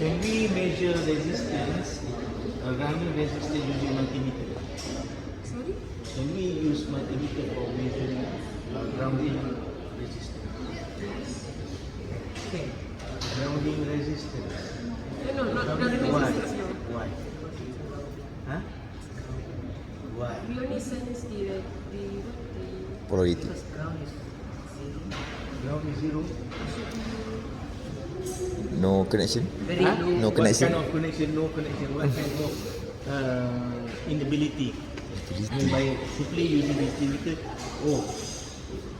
Can we measure resistance, grounding resistance using multimeter? Sorry? Can we use multimeter for measuring grounding resistance? Okay. Grounding resistance. No, not grounding Why? resistance, no. Why? Huh? Why? We only sense the Polarity. Ground is zero. No connection. very Huh? low. No What connection. kind of connection? No connection. What kind of inability? By simply using this limiter,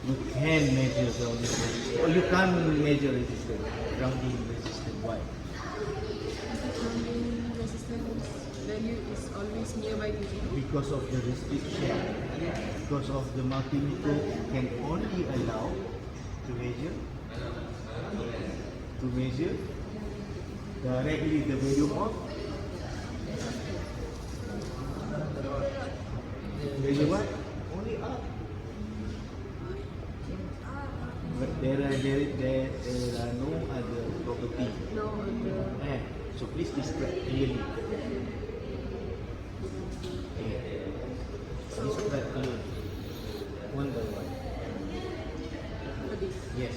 you can measure grounding resistance. Or you can't measure resistance. Grounding resistance. Why? Grounding resistance value is always nearby to zero. Because of the restriction. Because of the multimeter can only allow to measure directly the value of what? Only up. But there are no other property. No other. So please describe clearly. Describe clearly. One by one. For this. Yes.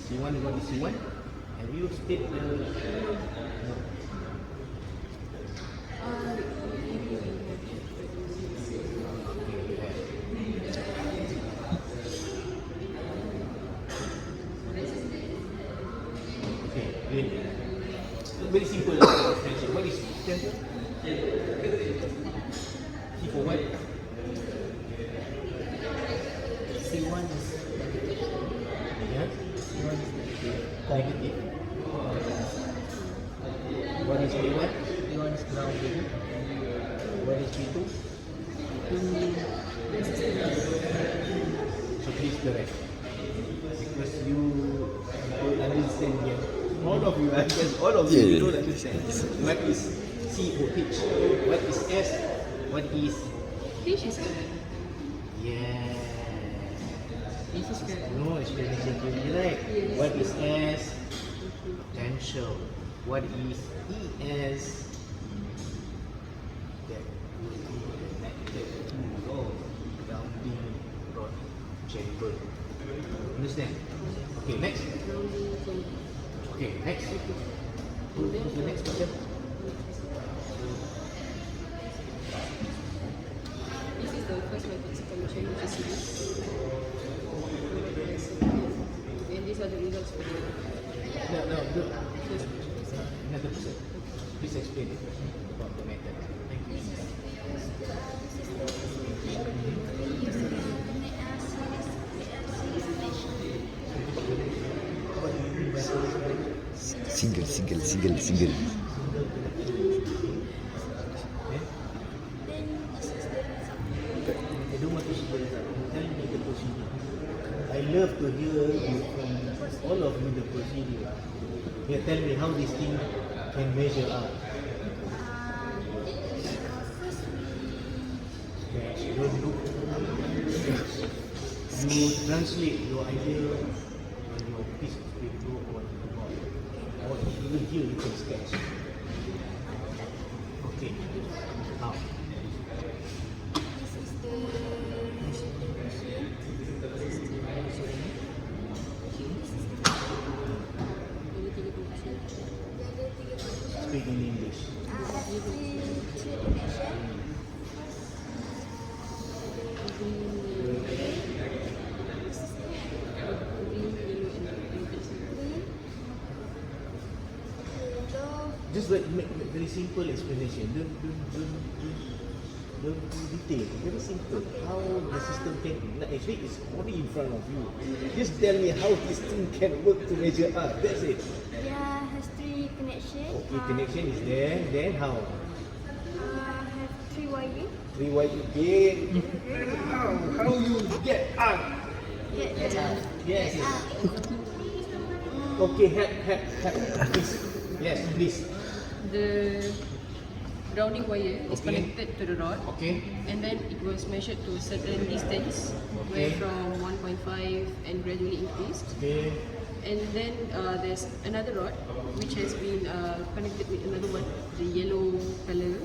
C1, what is C1? Have you state the... No. Okay, really. Very simple explanation. What is center? C for what? C1 is Yeah? Negative. What is P1? P1 is grounding. What is P2? So please correct. Because you don't understand yet. All of you, I guess all of you Yeah. don't understand. What is COH? What is S? What is... Fish is current. Yeah. This is current. No explanation to be right. Yes. What is S? Potential. What is ES? That will be connected to your grounding rod chamber. Understand? Okay, next. Grounding chamber. Okay, next. Who's the next person? This is the first method condition, which is this. And these are the results for the No, no. first. Another person. Please explain it about the method. Thank you. What do you mean by Single. I don't want to share that. Tell me the procedure. I love to hear you from all of you the procedure. Yeah, tell me how this thing can measure up. Yes, don't look. You translate your idea on your piece of paper or on the board. Or even here you can sketch. Okay. Now. Speak in English. Just make very simple explanation. Don't detail. Very simple. How the system can actually it's already in front of you. Just tell me how this thing can work to measure up. That's it. Yeah, has 3 connections. Okay, connection is there. Then how? Have 3 wiring. 3 white. Okay. How you get up? Get the Yes. Okay, help. Please. Yes, please. The grounding wire is Okay. connected to the rod, Okay. and then it was measured to a certain distance, where Okay. from 1.5 and gradually increased. Okay. And then there's another rod which has been connected with another one, the yellow color,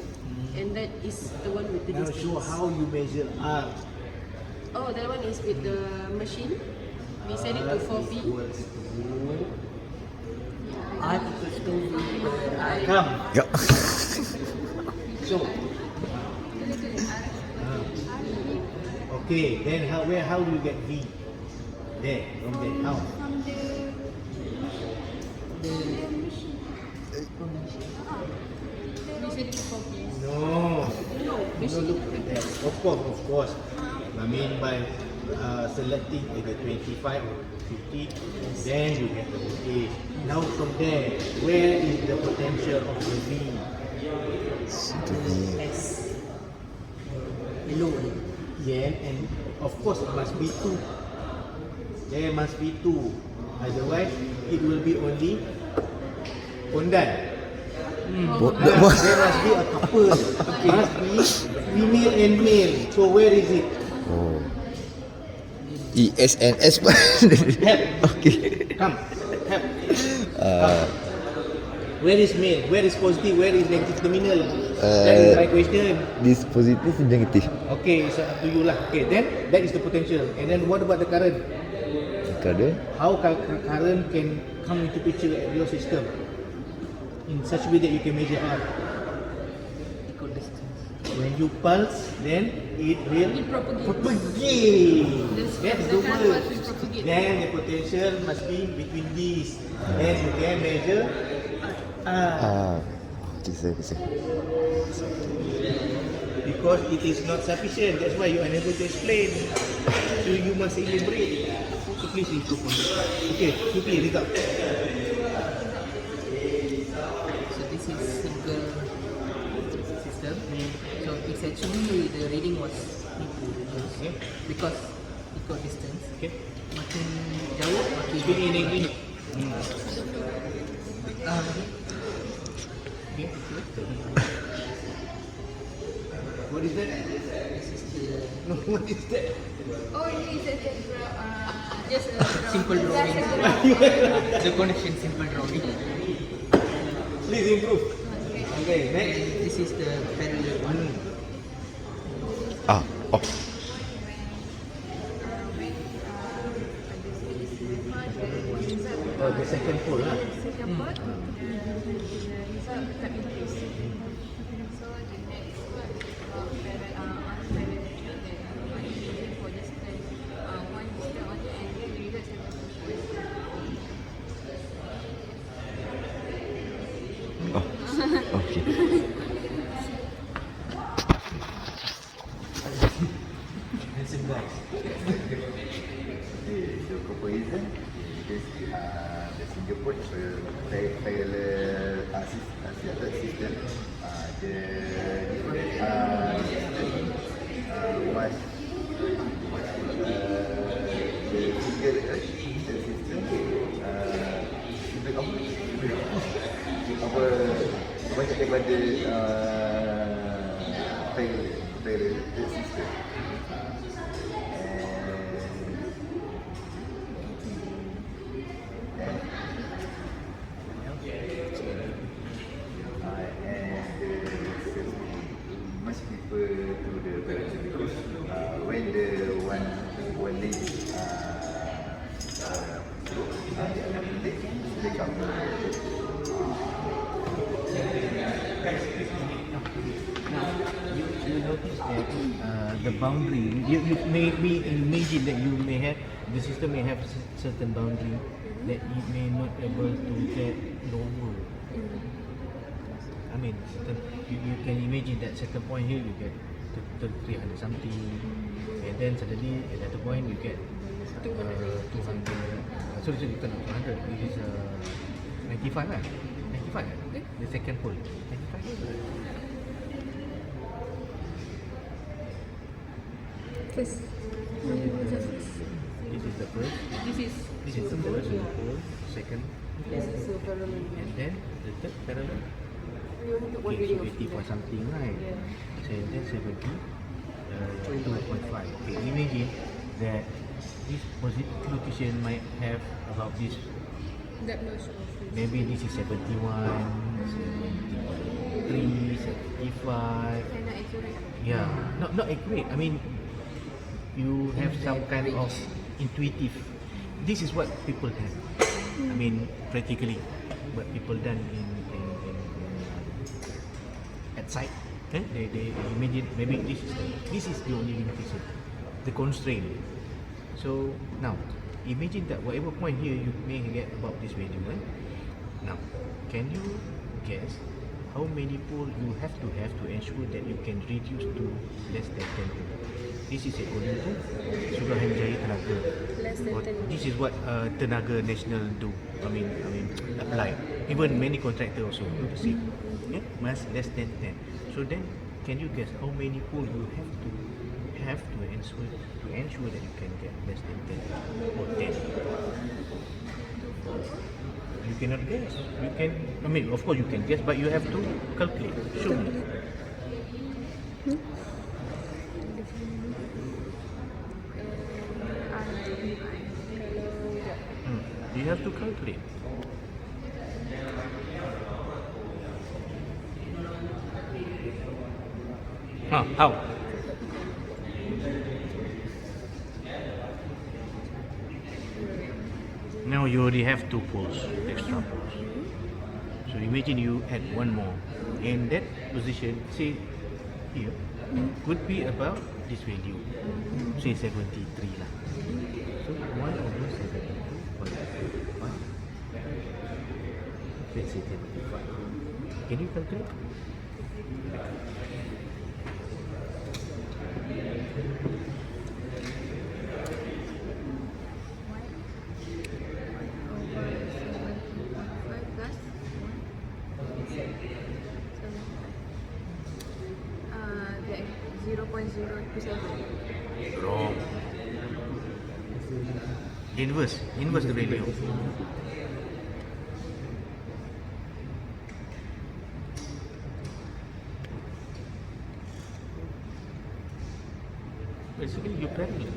and that is the one with the Now distance. show how you measure R. Oh, that one is with the machine. We set it to 4 feet. Equals to R equals to V per I. come. Ya. So okay, then how do you get V? There, from there. How? From the machine. We set it to 4 feet. No. No, No, machine. look at that. Of course. I mean by selecting either 25 or 50, then you get the voltage. Now from there, where is the potential of the V? S. Below it. Yeah, and of course it must be 2. There must be 2. Otherwise, it will be only Pondan. There must be a couple. Must be female and male. So where is it? Oh. ESNS. Okay. Come. Help. Where is male? Where is positive? Where is negative terminal? That is my question. This positive and negative. Okay, it's up to you lah. Okay, then that is the potential. And then what about the current? Kadang How current can come into picture at your system in such a way that you can measure R? Equal distance. When you pulse, then it will It propagates. propagate. That's the The current word. will propagate. Then the potential must be between these. Then you can measure R. Bisa. Because it is not sufficient. That's why you are unable to explain. So you must elaborate. So please improve on this part. Okay, quickly read out. So this is single system. So it's actually the reading was need to reduce Okay. because equal distance. Okay. Makin jauh makin. Speak in English. Okay. What is that? No, what is that? Oh, it's Just Simple drawing. The connection simple drawing. Please improve. Okay, next. And this is the parallel one. Oh. Oh, the second pole lah. second part. The result cut in place. So the next one for distance. One distance on the angle, the result 7.5. Okay. Handsome guys. The comparison because the Singapore parallel system the was the single system apa banyak daripada parallel system. Much prefer to the parents because when the one lady they come. You notice that the boundary, you may imagine that you may have, the system may have certain boundary that it may not able to get lower. I mean, you can imagine that certain point here you get 300 something, and then suddenly at that point you get 200. Sorry, not 200. It is 95 lah. 95 kan? The second pole. 95. First. This is the first. This is the first pole. Second. This is the parallel. And then the third parallel. We only took one Okay, reading so of 80 for that. something, right? Yeah. So then 70, 2.5. Okay, imagine that this positive location might have about this That much of it. Maybe this is 71, 73, 75. And not accurate. Yeah, not accurate. I mean, you have some kind of intuitive. This is what people have. I mean, practically, what people done in at site. They imagine maybe this is the only limitation, the constraint. So now, imagine that whatever point here you may get about this value. Now, can you guess how many pole you have to ensure that you can reduce to less than 10 pole? This is according to Suruhanjaya Tenaga. Less than 10. This is what Tenaga National do. I mean apply. Even many contractor also do the same. Yeah, must less than 10. So then, can you guess how many pole you have to ensure that you can get less than 10 or 10? You cannot guess. You can. I mean, of course you can guess, but you have to calculate. Show me. You have to calculate. How? Now you already have 2 poles, extra poles. So imagine you add one more. And that position, say here, could be about this value. Say 73 lah. So 1 over 72 let's say 75. Can you calculate? That 0.027. Wrong. Inverse the value. Basically, you parallel.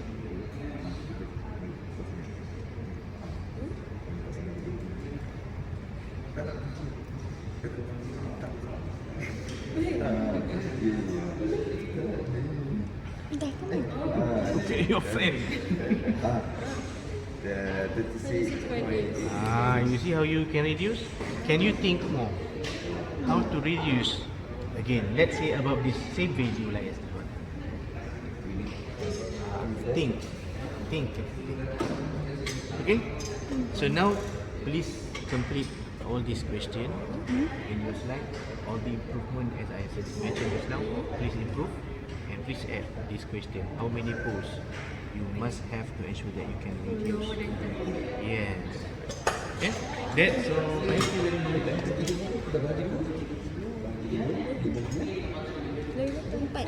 Okay, your friend. The 36.8. You see how you can reduce? Can you think more? How to reduce? Again, let's say above this same value like yesterday. Think. Okay? So now, please complete all these questions in your slide. All the improvement as I said mentioned just now, please improve and please add this question. How many poles you must have to ensure that you can reduce? Yes. Okay? That's all. Thank you very much. Tempat.